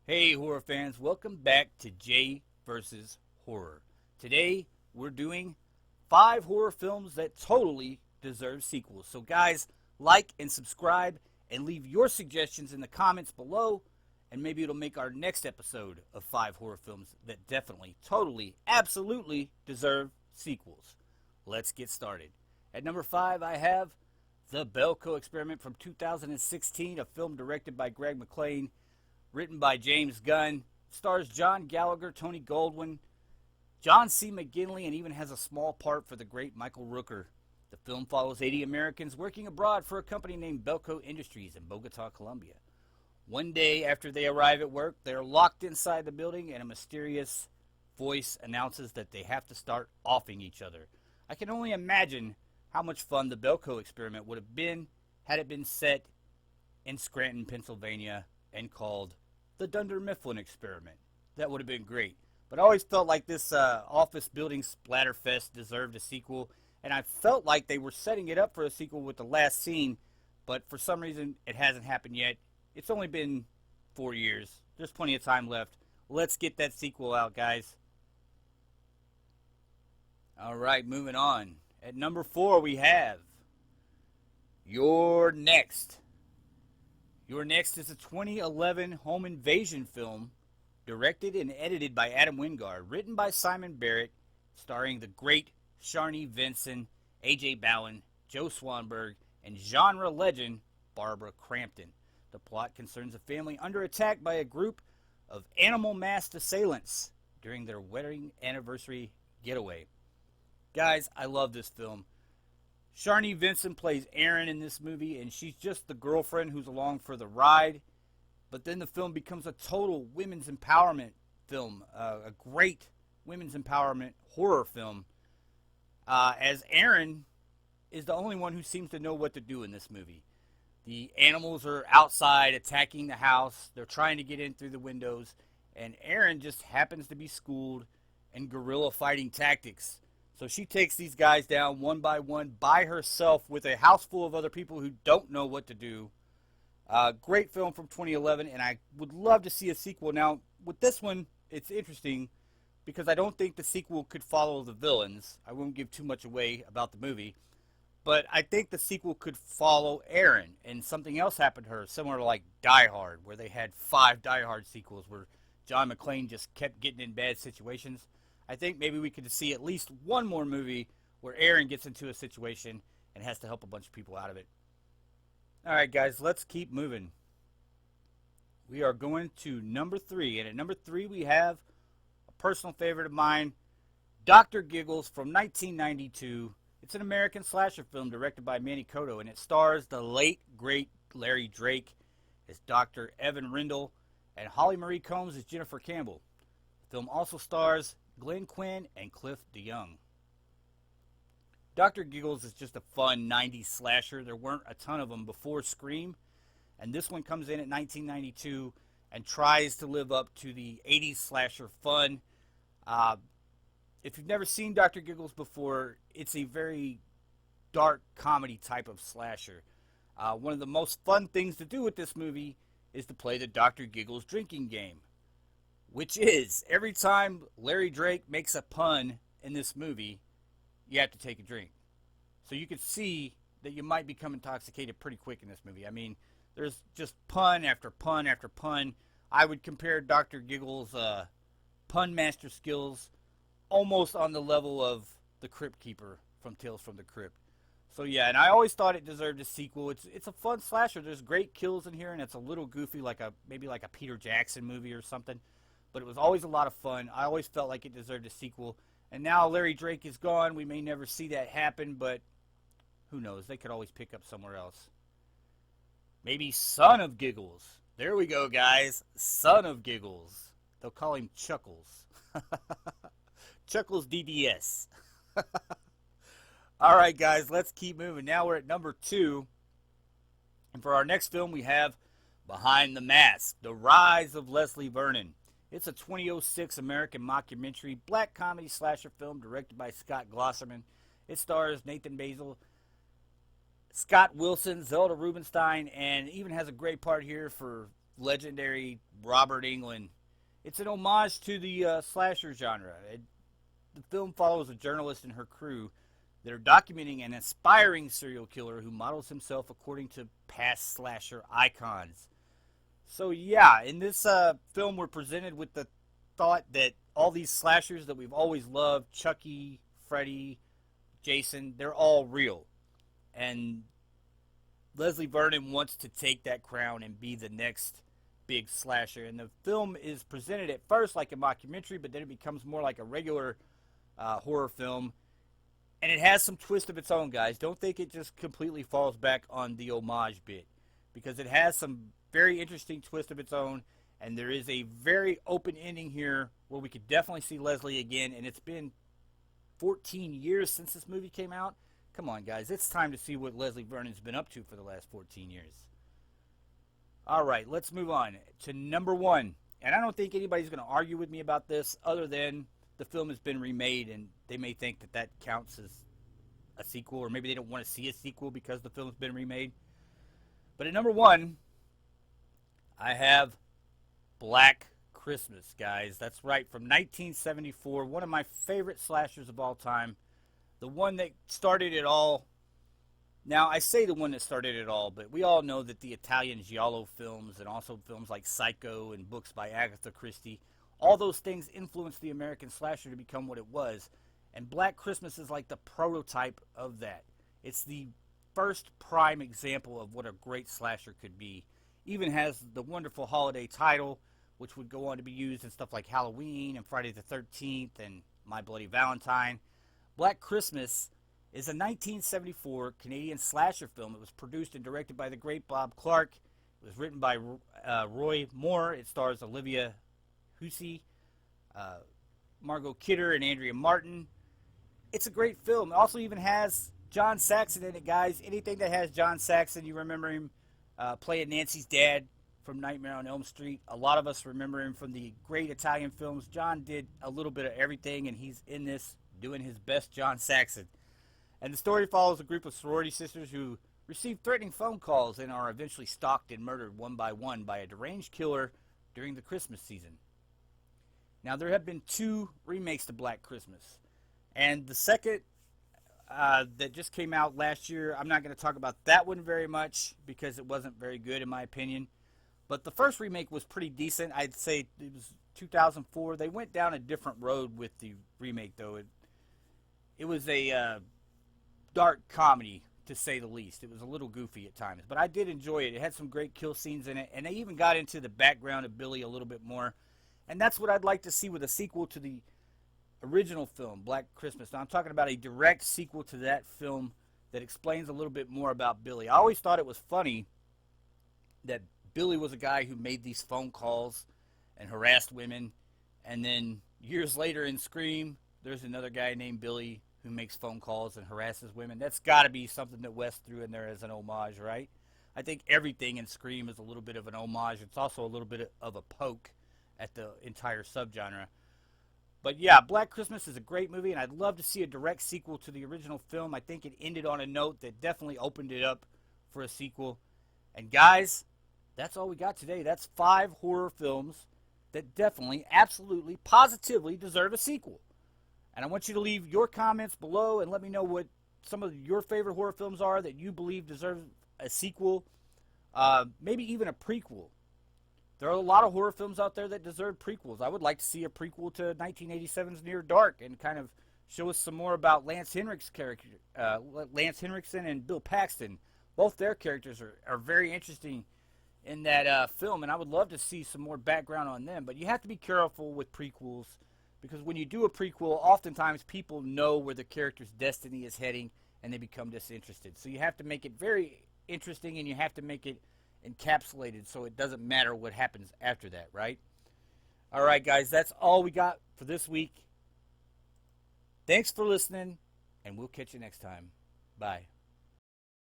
Hey, horror fans, welcome back to Jay vs. Horror. Today, we're doing 5 horror films that totally deserve sequels. So, guys, like and subscribe and leave your suggestions in the comments below, and maybe it'll make our next episode of 5 horror films that definitely, totally, absolutely deserve sequels. Let's get started. At number 5, I have The Belko Experiment from 2016, a film directed by Greg McLean, written by James Gunn, stars John Gallagher, Tony Goldwyn, John C. McGinley, and even has a small part for the great Michael Rooker. The film follows 80 Americans working abroad for a company named Belko Industries in Bogota, Colombia. One day after they arrive at work, they're locked inside the building, and a mysterious voice announces that they have to start offing each other. I can only imagine how much fun the Belko Experiment would have been had it been set in Scranton, Pennsylvania, and called the Dunder Mifflin Experiment. That would have been great. But I always felt like this office building splatterfest deserved a sequel, and I felt like they were setting it up for a sequel with the last scene, but for some reason it hasn't happened yet. It's only been 4 years. There's plenty of time left. Let's get that sequel out, guys. Alright, moving on. At number 4 we have You're Next. You're Next is a 2011 home invasion film directed and edited by Adam Wingard, written by Simon Barrett, starring the great Sharni Vinson, A.J. Bowen, Joe Swanberg, and genre legend Barbara Crampton. The plot concerns a family under attack by a group of animal-masked assailants during their wedding anniversary getaway. Guys, I love this film. Sharni Vinson plays Erin in this movie, and she's just the girlfriend who's along for the ride. But then the film becomes a total women's empowerment film, a great women's empowerment horror film, as Erin is the only one who seems to know what to do in this movie. The animals are outside attacking the house. They're trying to get in through the windows, and Erin just happens to be schooled in guerrilla fighting tactics. So she takes these guys down one by herself with a house full of other people who don't know what to do. Great film from 2011, and I would love to see a sequel. Now, with this one, it's interesting because I don't think the sequel could follow the villains. I won't give too much away about the movie. But I think the sequel could follow Erin, and something else happened to her, similar to like Die Hard, where they had 5 Die Hard sequels where John McClane just kept getting in bad situations. I think maybe we could see at least one more movie where Erin gets into a situation and has to help a bunch of people out of it. Alright, guys, let's keep moving. We are going to number 3, and at number 3 we have a personal favorite of mine, Dr. Giggles from 1992. It's an American slasher film directed by Manny Coto, and it stars the late, great Larry Drake as Dr. Evan Rindle, and Holly Marie Combs as Jennifer Campbell. The film also stars Glenn Quinn and Cliff DeYoung. Dr. Giggles is just a fun 90s slasher. There weren't a ton of them before Scream, and this one comes in at 1992 and tries to live up to the 80s slasher fun. If you've never seen Dr. Giggles before, it's a very dark comedy type of slasher. One of the most fun things to do with this movie is to play the Dr. Giggles drinking game, which is every time Larry Drake makes a pun in this movie, you have to take a drink. So you could see that you might become intoxicated pretty quick in this movie. I mean, there's just pun after pun after pun. I would compare Dr. Giggles' pun master skills almost on the level of the Crypt Keeper from Tales from the Crypt. So yeah, and I always thought it deserved a sequel. It's a fun slasher. There's great kills in here, and it's a little goofy, maybe like a Peter Jackson movie or something. But it was always a lot of fun. I always felt like it deserved a sequel. And now Larry Drake is gone. We may never see that happen, but who knows? They could always pick up somewhere else. Maybe Son of Giggles. There we go, guys. Son of Giggles. They'll call him Chuckles. Chuckles DDS. All right, guys, let's keep moving. Now we're at number 2. And for our next film, we have Behind the Mask, The Rise of Leslie Vernon. It's a 2006 American mockumentary black comedy slasher film directed by Scott Glosserman. It stars Nathan Basil, Scott Wilson, Zelda Rubinstein, and even has a great part here for legendary Robert Englund. It's an homage to the slasher genre. The film follows a journalist and her crew that are documenting an aspiring serial killer who models himself according to past slasher icons. So yeah, in this film we're presented with the thought that all these slashers that we've always loved, Chucky, Freddy, Jason, they're all real. And Leslie Vernon wants to take that crown and be the next big slasher. And the film is presented at first like a mockumentary, but then it becomes more like a regular horror film. And it has some twist of its own, guys. Don't think it just completely falls back on the homage bit, because it has some very interesting twist of its own. And there is a very open ending here where we could definitely see Leslie again. And it's been 14 years since this movie came out. Come on, guys. It's time to see what Leslie Vernon's been up to for the last 14 years. All right, let's move on to number one. And I don't think anybody's going to argue with me about this other than the film has been remade, and they may think that that counts as a sequel, or maybe they don't want to see a sequel because the film's been remade. But at number one, I have Black Christmas, guys. That's right, from 1974, one of my favorite slashers of all time. The one that started it all. Now, I say the one that started it all, but we all know that the Italian Giallo films and also films like Psycho and books by Agatha Christie, all those things influenced the American slasher to become what it was. And Black Christmas is like the prototype of that. It's the first prime example of what a great slasher could be. Even has the wonderful holiday title, which would go on to be used in stuff like Halloween and Friday the 13th and My Bloody Valentine. Black Christmas is a 1974 Canadian slasher film. It was produced and directed by the great Bob Clark. It was written by Roy Moore. It stars Olivia Hussey, Margot Kidder, and Andrea Martin. It's a great film. It also even has John Saxon in it, guys. Anything that has John Saxon, you remember him playing Nancy's dad from Nightmare on Elm Street. A lot of us remember him from the great Italian films. John did a little bit of everything, and he's in this doing his best John Saxon. And the story follows a group of sorority sisters who receive threatening phone calls and are eventually stalked and murdered one by one by a deranged killer during the Christmas season. Now, there have been 2 remakes to Black Christmas. And the second that just came out last year, I'm not going to talk about that one very much because it wasn't very good in my opinion. But the first remake was pretty decent. I'd say it was 2004. They went down a different road with the remake, though. It was a dark comedy, to say the least. It was a little goofy at times, but I did enjoy it. It had some great kill scenes in it, and they even got into the background of Billy a little bit more. And that's what I'd like to see with a sequel to the original film, Black Christmas. Now, I'm talking about a direct sequel to that film that explains a little bit more about Billy. I always thought it was funny that Billy was a guy who made these phone calls and harassed women, and then years later in Scream, there's another guy named Billy who makes phone calls and harasses women. That's got to be something that Wes threw in there as an homage, right? I think everything in Scream is a little bit of an homage. It's also a little bit of a poke at the entire subgenre. But yeah, Black Christmas is a great movie, and I'd love to see a direct sequel to the original film. I think it ended on a note that definitely opened it up for a sequel. And guys, that's all we got today. That's 5 horror films that definitely, absolutely, positively deserve a sequel. And I want you to leave your comments below and let me know what some of your favorite horror films are that you believe deserve a sequel, maybe even a prequel. There are a lot of horror films out there that deserve prequels. I would like to see a prequel to 1987's Near Dark and kind of show us some more about Lance Henriksen's character, Lance Henriksen and Bill Paxton. Both their characters are very interesting in that film, and I would love to see some more background on them. But you have to be careful with prequels, because when you do a prequel, oftentimes people know where the character's destiny is heading, and they become disinterested. So you have to make it very interesting, and you have to make it encapsulated so it doesn't matter what happens after that, right? All right, guys, that's all we got for this week. Thanks for listening, and we'll catch you next time. Bye.